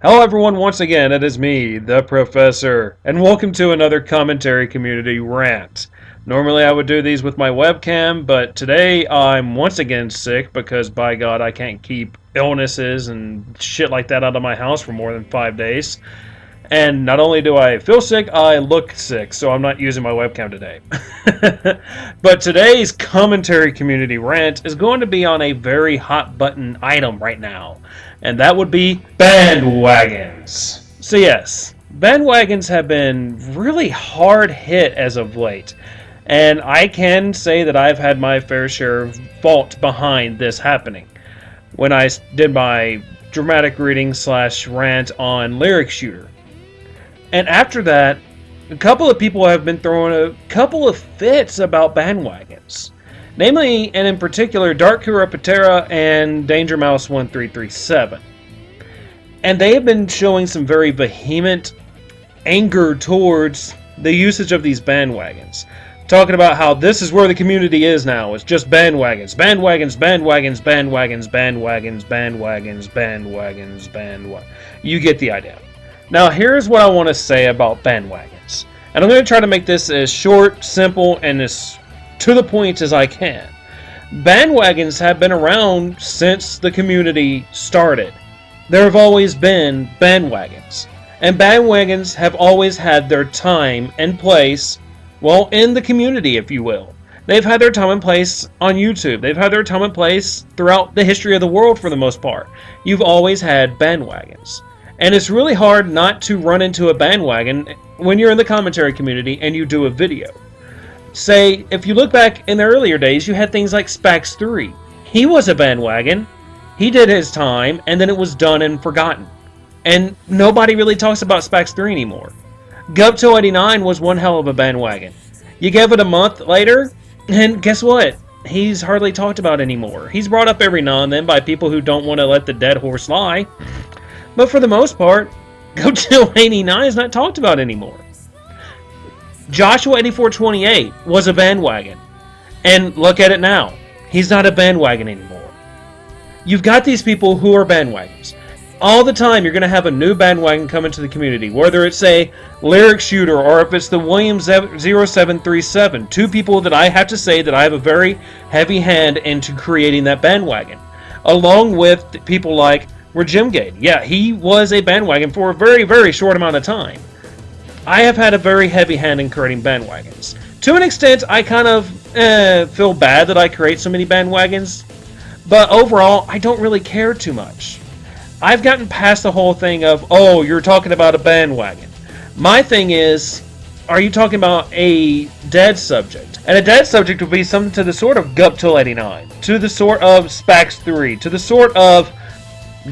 Hello everyone, once again, it is me, the Professor, and welcome to another commentary community rant. Normally I would do these with my webcam, but today I'm once again sick because, by God, I can't keep illnesses and shit like that out of my house for more than 5 days. And not only do I feel sick, I look sick, so I'm not using my webcam today. But today's commentary community rant is going to be on a very hot button item right now, and that would be bandwagons. So yes, bandwagons have been really hard hit as of late, and I can say that I've had my fair share of fault behind this happening. When I did my dramatic reading / rant on Lyric Shooter. And after that, a couple of people have been throwing a couple of fits about bandwagons. Namely, and in particular, Dark Hero Patera and Danger Mouse 1337. And they have been showing some very vehement anger towards the usage of these bandwagons. Talking about how this is where the community is now. It's just bandwagons. Bandwagons, bandwagons, bandwagons, bandwagons, bandwagons, bandwagons, bandwagons. You get the idea. Now, here's what I want to say about bandwagons. And I'm going to try to make this as short, simple, and as to the point as I can. Bandwagons have been around since the community started. There have always been bandwagons. And bandwagons have always had their time and place, well, in the community, if you will. They've had their time and place on YouTube. They've had their time and place throughout the history of the world for the most part. You've always had bandwagons. And it's really hard not to run into a bandwagon when you're in the commentary community and you do a video. Say, if you look back in the earlier days, you had things like Spax3. He was a bandwagon. He did his time, and then it was done and forgotten. And nobody really talks about Spax3 anymore. Gub289 was one hell of a bandwagon. You give it a month later, and guess what? He's hardly talked about anymore. He's brought up every now and then by people who don't want to let the dead horse lie. But for the most part, Gub289 is not talked about anymore. Joshua8428 was a bandwagon. And look at it now. He's not a bandwagon anymore. You've got these people who are bandwagons. All the time you're going to have a new bandwagon come into the community. Whether it's a Lyric Shooter or if it's the Williams0737. Two people that I have to say that I have a very heavy hand into creating that bandwagon. Along with people like Regimgate. Yeah, he was a bandwagon for a very, very short amount of time. I have had a very heavy hand in creating bandwagons. To an extent, I kind of feel bad that I create so many bandwagons, but overall, I don't really care too much. I've gotten past the whole thing of, oh, you're talking about a bandwagon. My thing is, are you talking about a dead subject? And a dead subject would be something to the sort of Gub289, to the sort of Spax3, to the sort of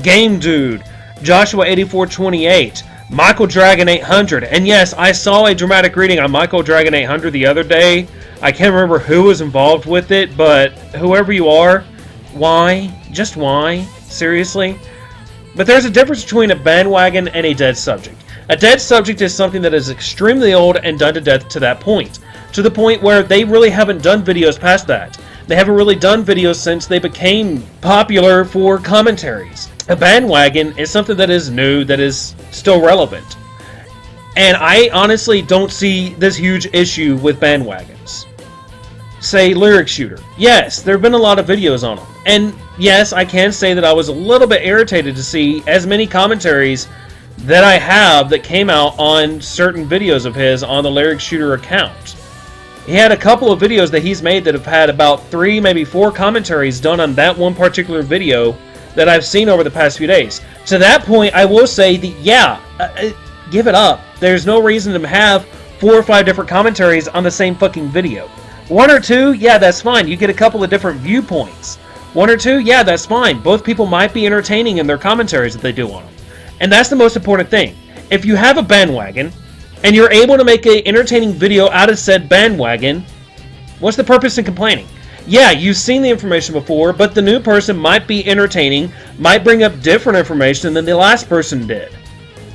Game Dude, Joshua8428, Michael Dragon 800, and yes, I saw a dramatic reading on Michael Dragon 800 the other day. I can't remember who was involved with it, but whoever you are, why? Just why? Seriously? But there's a difference between a bandwagon and a dead subject. A dead subject is something that is extremely old and done to death to that point. To the point where they really haven't done videos past that. They haven't really done videos since they became popular for commentaries. A bandwagon is something that is new, that is still relevant. And I honestly don't see this huge issue with bandwagons. Say Lyric Shooter. Yes, there have been a lot of videos on him. And yes, I can say that I was a little bit irritated to see as many commentaries that I have that came out on certain videos of his on the Lyric Shooter account. He had a couple of videos that he's made that have had about 3, maybe 4 commentaries done on that one particular video that I've seen over the past few days. To that point, I will say that, yeah, give it up. There's no reason to have 4 or 5 different commentaries on the same fucking video. 1 or 2, yeah, that's fine. You get a couple of different viewpoints. 1 or 2, yeah, that's fine. Both people might be entertaining in their commentaries that they do on them. And that's the most important thing. If you have a bandwagon, and you're able to make an entertaining video out of said bandwagon, what's the purpose in complaining? Yeah, you've seen the information before, but the new person might be entertaining, might bring up different information than the last person did.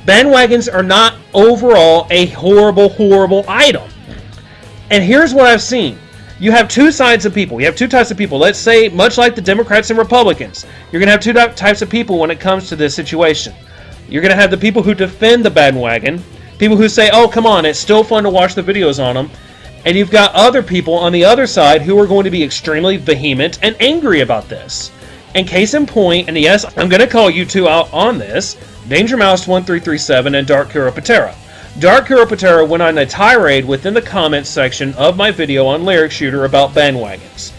Bandwagons are not overall a horrible, horrible item. And here's what I've seen. You have two sides of people. You have two types of people. Let's say, much like the Democrats and Republicans, you're going to have two types of people when it comes to this situation. You're going to have the people who defend the bandwagon, people who say, oh, come on, it's still fun to watch the videos on them. And you've got other people on the other side who are going to be extremely vehement and angry about this. And case in point, and yes, I'm going to call you two out on this, DangerMouse1337 and Dark Kuropatera. Dark Kuropatera went on a tirade within the comments section of my video on Lyric Shooter about bandwagons.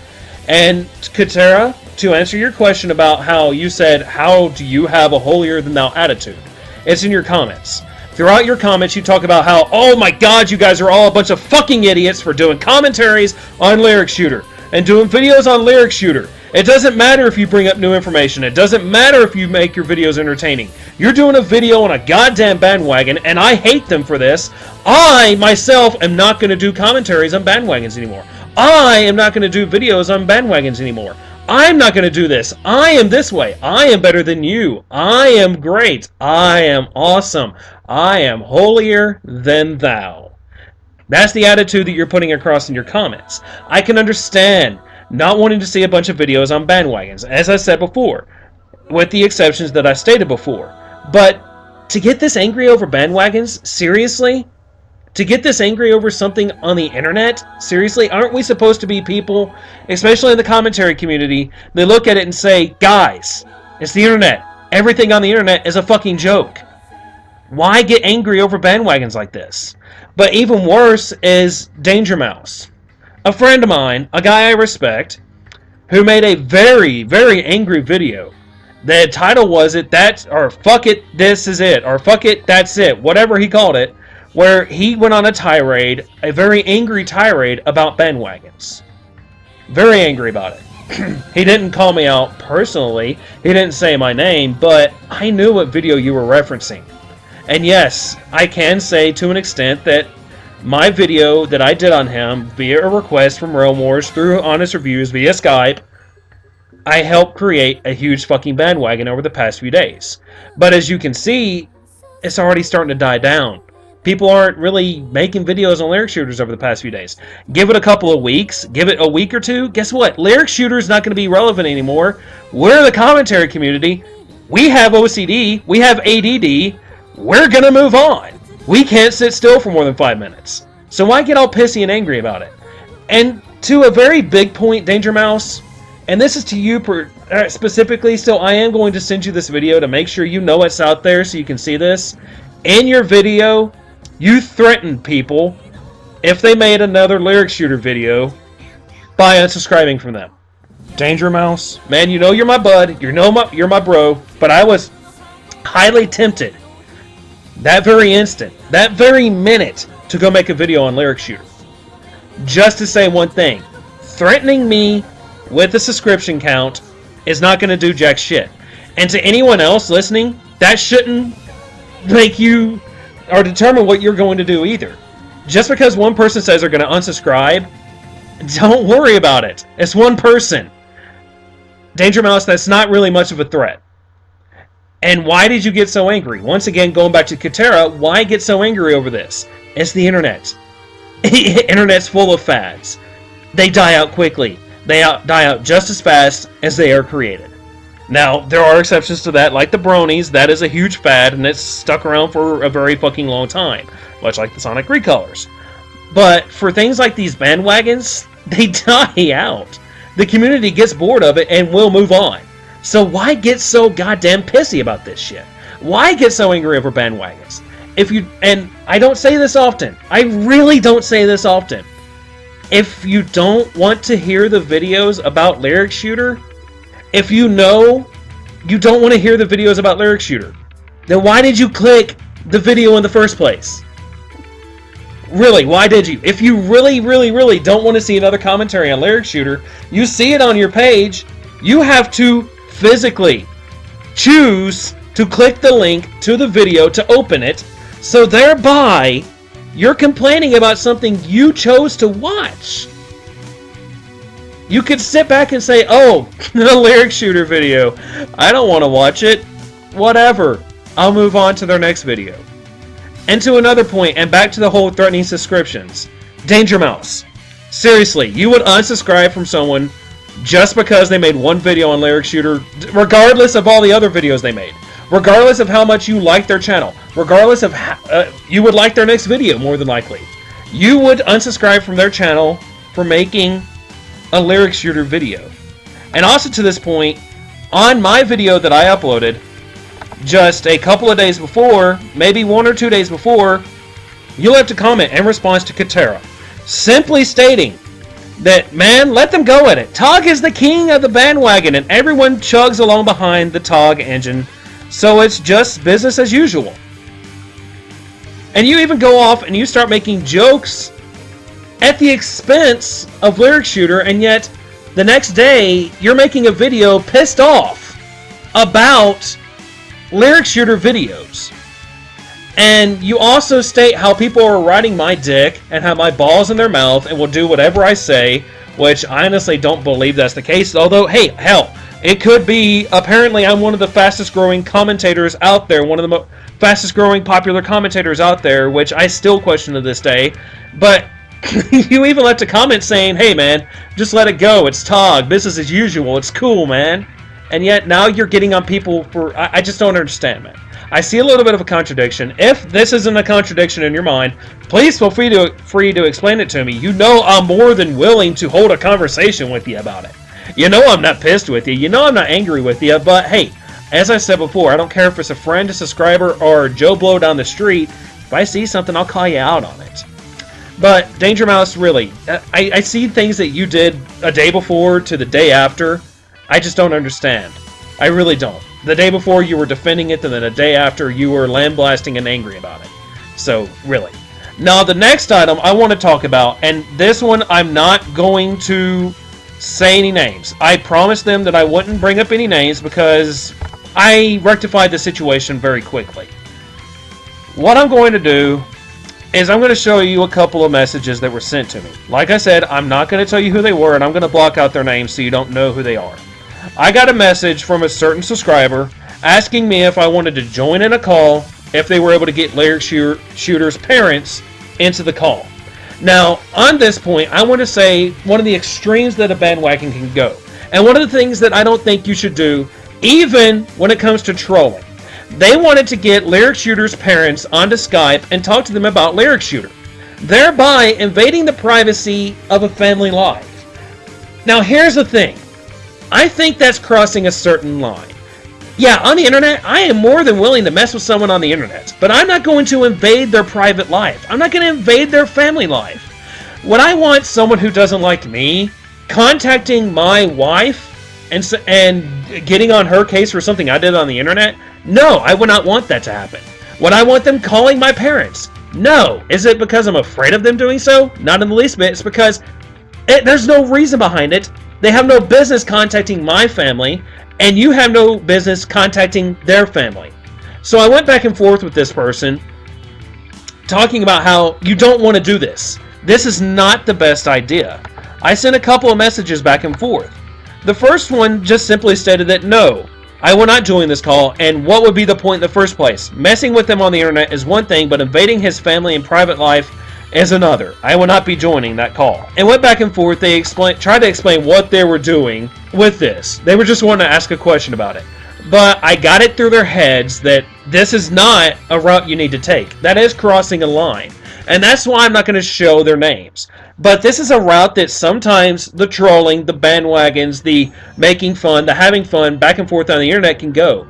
And Katera, to answer your question about how you said, how do you have a holier-than-thou attitude? It's in your comments. Throughout your comments, you talk about how, oh my god, you guys are all a bunch of fucking idiots for doing commentaries on Lyric Shooter and doing videos on Lyric Shooter. It doesn't matter if you bring up new information. It doesn't matter if you make your videos entertaining. You're doing a video on a goddamn bandwagon, and I hate them for this. I, myself, am not going to do commentaries on bandwagons anymore. I am not going to do videos on bandwagons anymore. I'm not going to do this. I am this way. I am better than you. I am great. I am awesome. I am holier than thou. That's the attitude that you're putting across in your comments. I can understand not wanting to see a bunch of videos on bandwagons, as I said before, with the exceptions that I stated before. But to get this angry over bandwagons, seriously? To get this angry over something on the internet? Seriously? Aren't we supposed to be people, especially in the commentary community, they look at it and say, guys, it's the internet. Everything on the internet is a fucking joke. Why get angry over bandwagons like this? But even worse is Danger Mouse. A friend of mine, a guy I respect, who made a very, very angry video. The title was or fuck it, this is it, or fuck it, that's it, whatever he called it, where he went on a tirade, a very angry tirade about bandwagons. Very angry about it. He didn't call me out personally, he didn't say my name, but I knew what video you were referencing. And yes, I can say to an extent that my video that I did on him via a request from Realm Wars through Honest Reviews via Skype, I helped create a huge fucking bandwagon over the past few days. But as you can see, it's already starting to die down. People aren't really making videos on Lyric Shooters over the past few days. Give it a couple of weeks, give it a week or two, guess what? Lyric Shooter is not going to be relevant anymore. We're the commentary community. We have OCD, we have ADD, we're going to move on. We can't sit still for more than 5 minutes. So why get all pissy and angry about it? And to a very big point, Danger Mouse, and this is to you specifically, so I am going to send you this video to make sure you know it's out there so you can see this. In your video, you threatened people, if they made another Lyric Shooter video, by unsubscribing from them. Danger Mouse, man, you know you're my bud, you're my bro, but I was highly tempted that very instant, that very minute, to go make a video on Lyric Shooter. Just to say one thing. Threatening me with a subscription count is not going to do jack shit. And to anyone else listening, that shouldn't make you or determine what you're going to do either. Just because one person says they're going to unsubscribe, don't worry about it. It's one person. Danger Mouse, that's not really much of a threat. And why did you get so angry? Once again, going back to Katera, why get so angry over this? It's the internet. Internet's full of fads. They die out quickly. They die out just as fast as they are created. Now, there are exceptions to that, like the bronies. That is a huge fad, and it's stuck around for a very fucking long time. Much like the Sonic Recolors. But for things like these bandwagons, they die out. The community gets bored of it and will move on. So why get so goddamn pissy about this shit? Why get so angry over bandwagons? And I don't say this often. I really don't say this often. If you don't want to hear the videos about Lyric Shooter, if you know you don't want to hear the videos about Lyric Shooter, then why did you click the video in the first place? Really, why did you? If you really, really, really don't want to see another commentary on Lyric Shooter, you see it on your page, you have to physically choose to click the link to the video to open it, so thereby you're complaining about something you chose to watch. You could sit back and say, oh, the Lyric Shooter video, I don't want to watch it, whatever, I'll move on to their next video. And to another point, and back to the whole threatening subscriptions, Danger Mouse, seriously, you would unsubscribe from someone just because they made one video on Lyric Shooter, regardless of all the other videos they made. regardless of how much you like their channel, regardless of how, you would like their next video more than likely, you would unsubscribe from their channel for making a lyric shooter video. And also to this point, on my video that I uploaded just a couple of days before, maybe 1 or 2 days before, you left a comment in response to Katera, simply stating that, man, let them go at it. TOG is the king of the bandwagon, and everyone chugs along behind the TOG engine, so it's just business as usual. And you even go off and you start making jokes at the expense of Lyric Shooter, and yet the next day you're making a video pissed off about Lyric Shooter videos. And you also state how people are riding my dick and have my balls in their mouth and will do whatever I say, which I honestly don't believe that's the case. Although, hey, hell, it could be. Apparently, I'm one of the fastest growing commentators out there, one of the fastest growing popular commentators out there, which I still question to this day. But you even left a comment saying, hey, man, just let it go. It's TOG. Business as usual. It's cool, man. And yet now you're getting on people for... I just don't understand, man. I see a little bit of a contradiction. If this isn't a contradiction in your mind, please feel free to explain it to me. You know I'm more than willing to hold a conversation with you about it. You know I'm not pissed with you. You know I'm not angry with you. But hey, as I said before, I don't care if it's a friend, a subscriber, or Joe Blow down the street. If I see something, I'll call you out on it. But Danger Mouse, really, I see things that you did a day before to the day after. I just don't understand. I really don't. The day before you were defending it, and then the day after you were lambasting and angry about it. So, really. Now, the next item I want to talk about, and this one I'm not going to say any names. I promised them that I wouldn't bring up any names because I rectified the situation very quickly. What I'm going to do is I'm going to show you a couple of messages that were sent to me. Like I said, I'm not going to tell you who they were, and I'm going to block out their names so you don't know who they are. I got a message from a certain subscriber asking me if I wanted to join in a call if they were able to get Lyric Shooter's parents into the call. Now, on this point, I want to say one of the extremes that a bandwagon can go, and one of the things that I don't think you should do, even when it comes to trolling. They wanted to get Lyric Shooter's parents onto Skype and talk to them about Lyric Shooter, thereby invading the privacy of a family life. Now, here's the thing. I think that's crossing a certain line. Yeah, on the internet, I am more than willing to mess with someone on the internet, but I'm not going to invade their private life. I'm not going to invade their family life. Would I want someone who doesn't like me contacting my wife and getting on her case for something I did on the internet? No, I would not want that to happen. Would I want them calling my parents? No. Is it because I'm afraid of them doing so? Not in the least bit. It's because there's no reason behind it. They have no business contacting my family, and you have no business contacting their family. So I went back and forth with this person, talking about how you don't want to do this. This is not the best idea. I sent a couple of messages back and forth. The first one just simply stated that no, I will not join this call, and what would be the point in the first place? Messing with him on the internet is one thing, but invading his family and private life is another. I will not be joining that call. And went back and forth. They tried to explain what they were doing with this. They were just wanting to ask a question about it. But I got it through their heads that this is not a route you need to take. That is crossing a line. And that's why I'm not going to show their names. But this is a route that sometimes the trolling, the bandwagons, the making fun, the having fun, back and forth on the internet can go.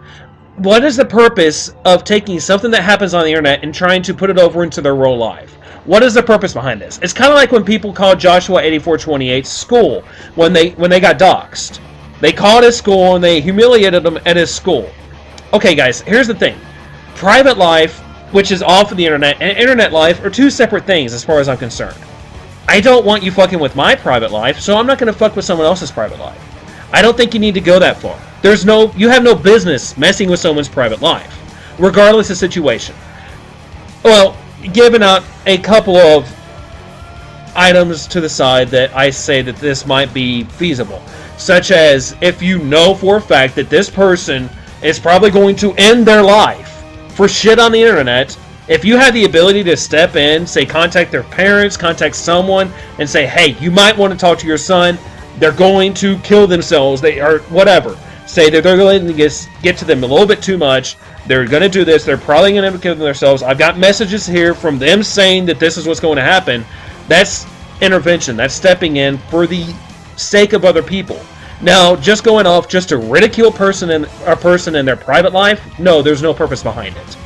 What is the purpose of taking something that happens on the internet and trying to put it over into their real life? What is the purpose behind this? It's kind of like when people called Joshua 8428's school when they got doxxed. They called his school and they humiliated him at his school. Okay, guys, here's the thing. Private life, which is off of the internet, and internet life are two separate things as far as I'm concerned. I don't want you fucking with my private life, so I'm not going to fuck with someone else's private life. I don't think you need to go that far. You have no business messing with someone's private life, regardless of situation. Well, giving out a couple of items to the side that I say that this might be feasible, such as if you know for a fact that this person is probably going to end their life for shit on the internet, if you have the ability to step in, say contact their parents, contact someone, and say, hey, you might want to talk to your son, they're going to kill themselves, they are whatever. say that they're going to get to them a little bit too much. They're going to do this. They're probably going to kill themselves. I've got messages here from them saying that this is what's going to happen. That's intervention. That's stepping in for the sake of other people. Now, just going off just to ridicule a person in their private life, no, there's no purpose behind it.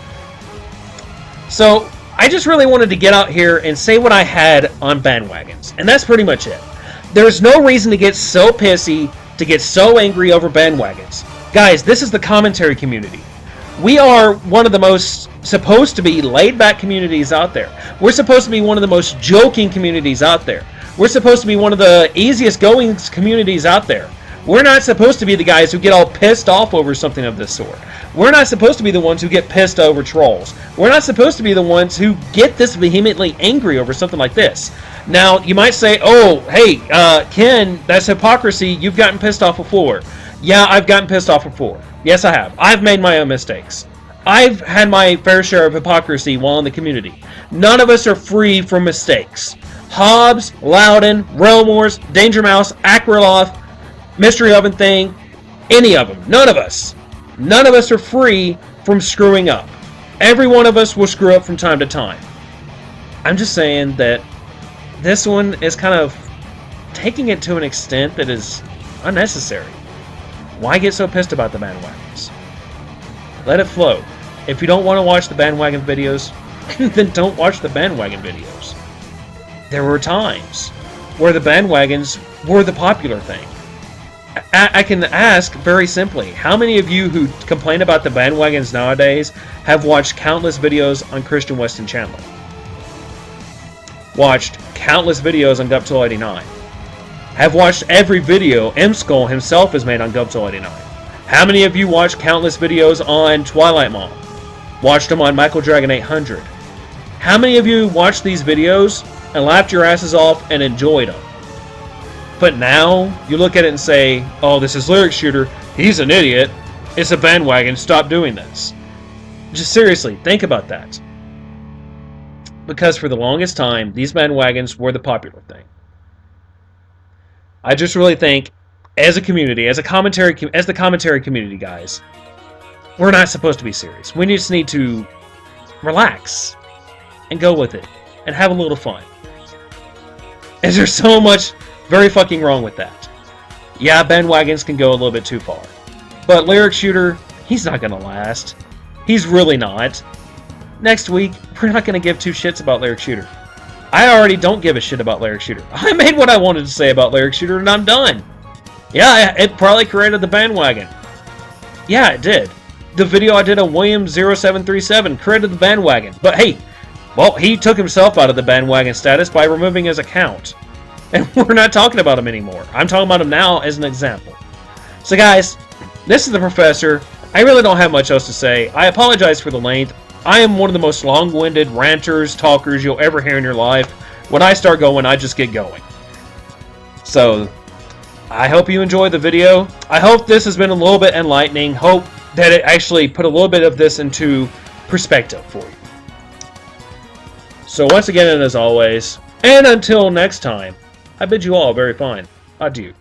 So, I just really wanted to get out here and say what I had on bandwagons. And that's pretty much it. There's no reason to get so pissy, to get so angry over bandwagons. Guys, this is the commentary community. We are one of the most supposed to be laid-back communities out there. We're supposed to be one of the most joking communities out there. We're supposed to be one of the easiest going communities out there. We're not supposed to be the guys who get all pissed off over something of this sort. We're not supposed to be the ones who get pissed over trolls. We're not supposed to be the ones who get this vehemently angry over something like this. Now, you might say, oh, hey, Ken, that's hypocrisy. You've gotten pissed off before. Yeah, I've gotten pissed off before. Yes, I have. I've made my own mistakes. I've had my fair share of hypocrisy while in the community. None of us are free from mistakes. Hobbs, Loudon, Realmors, Danger Mouse, Akriloff, Mystery Oven Thing, any of them. None of us. None of us are free from screwing up. Every one of us will screw up from time to time. I'm just saying that this one is kind of taking it to an extent that is unnecessary. Why get so pissed about the bandwagons? Let it flow. If you don't want to watch the bandwagon videos, then don't watch the bandwagon videos. There were times where the bandwagons were the popular thing. I can ask very simply, how many of you who complain about the bandwagons nowadays have watched countless videos on Christian Weston channel? Watched countless videos on Guptil89. Have watched every video M-Skull himself has made on Guptil89. How many of you watched countless videos on Twilight Mom? Watched them on Michael Dragon 800? How many of you watched these videos and laughed your asses off and enjoyed them? But now, you look at it and say, oh, this is Lyric Shooter, he's an idiot, it's a bandwagon, stop doing this. Just seriously, think about that. Because for the longest time, these bandwagons were the popular thing. I just really think, as a community, as the commentary community, guys, we're not supposed to be serious. We just need to relax and go with it and have a little fun. And there's so much very fucking wrong with that. Yeah, bandwagons can go a little bit too far. But Lyric Shooter, he's not going to last. He's really not. Next week, we're not going to give two shits about Lyric Shooter. I already don't give a shit about Lyric Shooter. I made what I wanted to say about Lyric Shooter and I'm done. Yeah, it probably created the bandwagon. Yeah, it did. The video I did on William0737 created the bandwagon. But hey, well, he took himself out of the bandwagon status by removing his account. And we're not talking about him anymore. I'm talking about him now as an example. So guys, this is the Professor. I really don't have much else to say. I apologize for the length. I am one of the most long-winded ranters, talkers you'll ever hear in your life. When I start going, I just get going. So, I hope you enjoyed the video. I hope this has been a little bit enlightening. Hope that it actually put a little bit of this into perspective for you. So once again, and as always, and until next time, I bid you all a very fine adieu.